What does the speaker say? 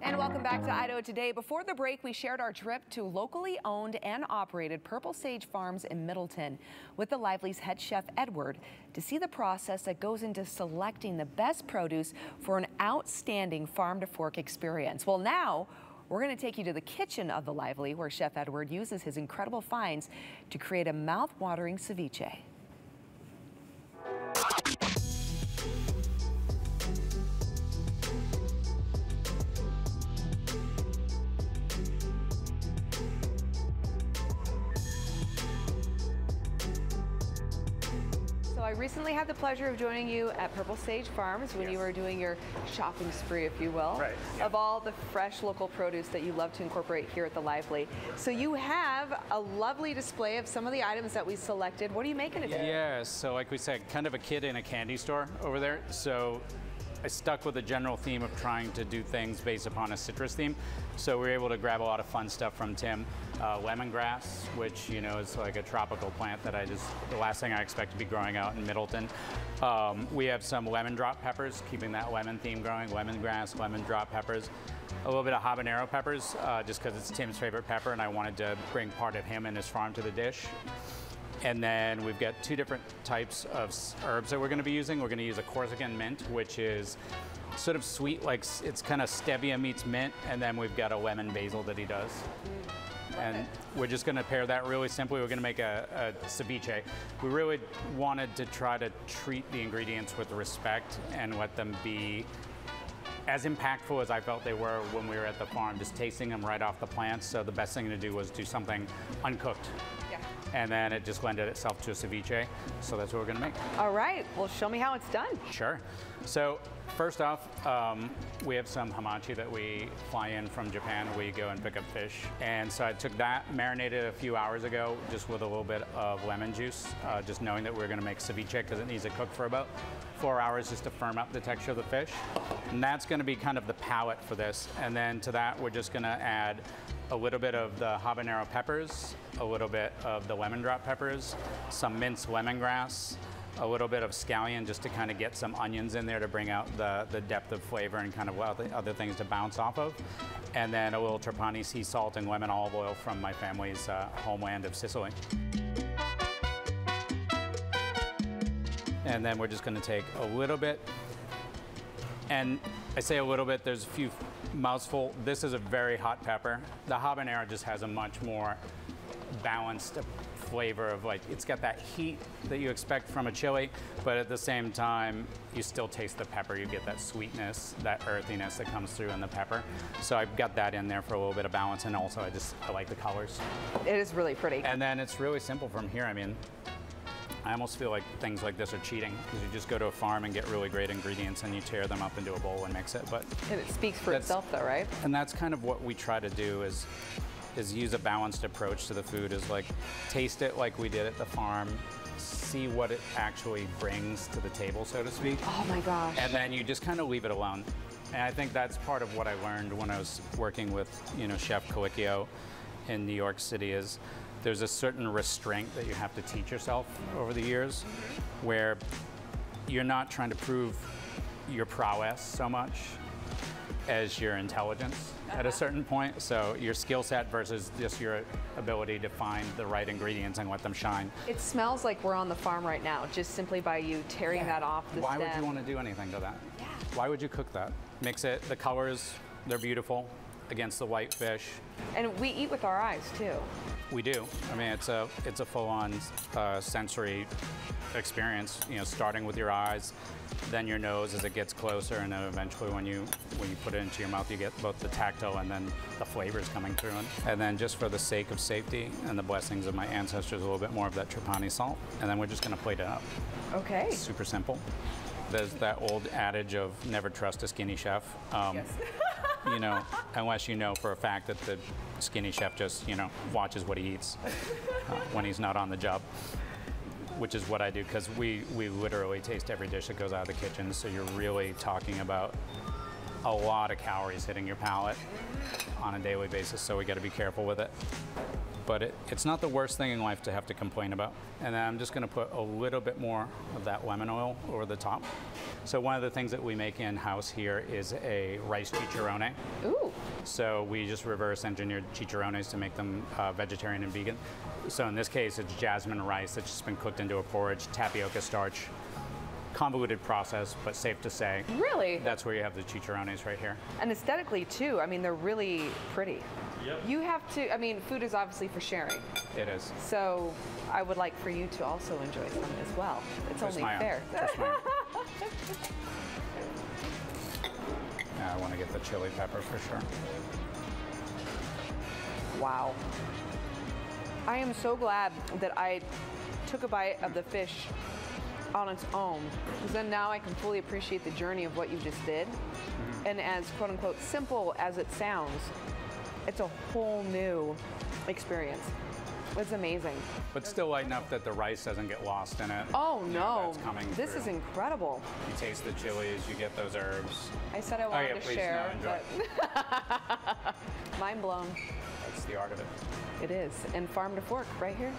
And welcome back to Idaho Today. Before the break, we shared our trip to locally owned and operated Purple Sage Farms in Middleton with the Lively's head chef, Edward, to see the process that goes into selecting the best produce for an outstanding farm-to-fork experience. Well, now we're going to take you to the kitchen of the Lively, where Chef Edward uses his incredible finds to create a mouth-watering ceviche. I recently had the pleasure of joining you at Purple Sage Farms when you were doing your shopping spree, if you will, of all the fresh local produce that you love to incorporate here at the Lively. So you have a lovely display of some of the items that we selected. What are you making today? Yes, so like we said, kind of a kid in a candy store over there. So I stuck with the general theme of trying to do things based upon a citrus theme. So we were able to grab a lot of fun stuff from Tim. Lemongrass, which, you know, is like a tropical plant that the last thing I expect to be growing out in Middleton. We have some lemon drop peppers, keeping that lemon theme going, lemongrass, lemon drop peppers. A little bit of habanero peppers, just because it's Tim's favorite pepper and I wanted to bring part of him and his farm to the dish. And then we've got two different types of herbs that we're going to be using. We're going to use a Corsican mint, which is sort of sweet, like it's kind of stevia meets mint. And then we've got a lemon basil that he does. And we're just going to pair that really simply. We're going to make a ceviche. We really wanted to try to treat the ingredients with respect and let them be as impactful as I felt they were when we were at the farm, just tasting them right off the plants. So the best thing to do was do something uncooked. And then it just lended itself to a ceviche. So that's what we're gonna make. All right, well, show me how it's done. Sure. So first off, we have some hamachi that we fly in from Japan. We go and pick up fish. And so I took that, marinated a few hours ago, just with a little bit of lemon juice, just knowing that we're gonna make ceviche because it needs to cook for about 4 hours just to firm up the texture of the fish. And that's gonna be kind of the palate for this. And then to that, we're just gonna add a little bit of the habanero peppers, a little bit of the lemon drop peppers, some minced lemongrass, a little bit of scallion just to kind of get some onions in there to bring out the depth of flavor and kind of other things to bounce off of. And then a little Trapani sea salt and lemon olive oil from my family's homeland of Sicily. And then we're just going to take a little bit, and I say a little bit, there's a few mouthful. This is a very hot pepper. The habanero just has a much more balanced flavor of, like, it's got that heat that you expect from a chili, but at the same time, you still taste the pepper. You get that sweetness, that earthiness that comes through in the pepper. So I've got that in there for a little bit of balance, and also I like the colors. It is really pretty. And then it's really simple from here. I mean, I almost feel like things like this are cheating because you just go to a farm and get really great ingredients and you tear them up into a bowl and mix it. But and it speaks for itself though, right? And that's kind of what we try to do is use a balanced approach to the food, is like taste it like we did at the farm, see what it actually brings to the table, so to speak. Oh my gosh. And then you just kind of leave it alone. And I think that's part of what I learned when I was working with, you know, Chef Colicchio in New York City is there's a certain restraint that you have to teach yourself over the years where you're not trying to prove your prowess so much as your intelligence at a certain point. So your skill set versus just your ability to find the right ingredients and let them shine. It smells like we're on the farm right now, just simply by you tearing that off the Why stem. would you want to do anything to that? Yeah. Why would you cook that? Mix it, the colors, they're beautiful against the white fish. And we eat with our eyes too. We do. I mean, it's a full-on sensory experience. You know, starting with your eyes, then your nose as it gets closer, and then eventually when you put it into your mouth, you get both the tactile and then the flavors coming through. And then just for the sake of safety and the blessings of my ancestors, a little bit more of that Trapani salt, and then we're just going to plate it up. Okay. It's super simple. There's that old adage of never trust a skinny chef. Yes. You know, unless you know for a fact that the skinny chef just, you know, watches what he eats when he's not on the job, which is what I do, because we literally taste every dish that goes out of the kitchen. So you're really talking about a lot of calories hitting your palate on a daily basis. So we got to be careful with it. but it's not the worst thing in life to have to complain about. And then I'm just gonna put a little bit more of that lemon oil over the top. So one of the things that we make in-house here is a rice chicharrone. Ooh. So we just reverse engineered chicharrones to make them vegetarian and vegan. So in this case, it's jasmine rice that's just been cooked into a porridge, tapioca starch. Convoluted process, but safe to say. Really? That's where you have the chicharrones right here. And aesthetically too, I mean, they're really pretty. Yep. You have to, I mean, food is obviously for sharing. It is. So I would like for you to also enjoy some as well. It's Just only my own. fair. Just my own. I want to get the chili pepper for sure. Wow. I am so glad that I took a bite of the fish on its own, because then now I can fully appreciate the journey of what you just did. And as quote unquote simple as it sounds, it's a whole new experience. It's amazing. But still light enough that the rice doesn't get lost in it. Oh You know, no, that's coming this through. is incredible. You taste the chilies, you get those herbs. I said I wanted yeah, to please, share, no, enjoy. but mind blown. That's the art of it. It is. And farm to fork right here.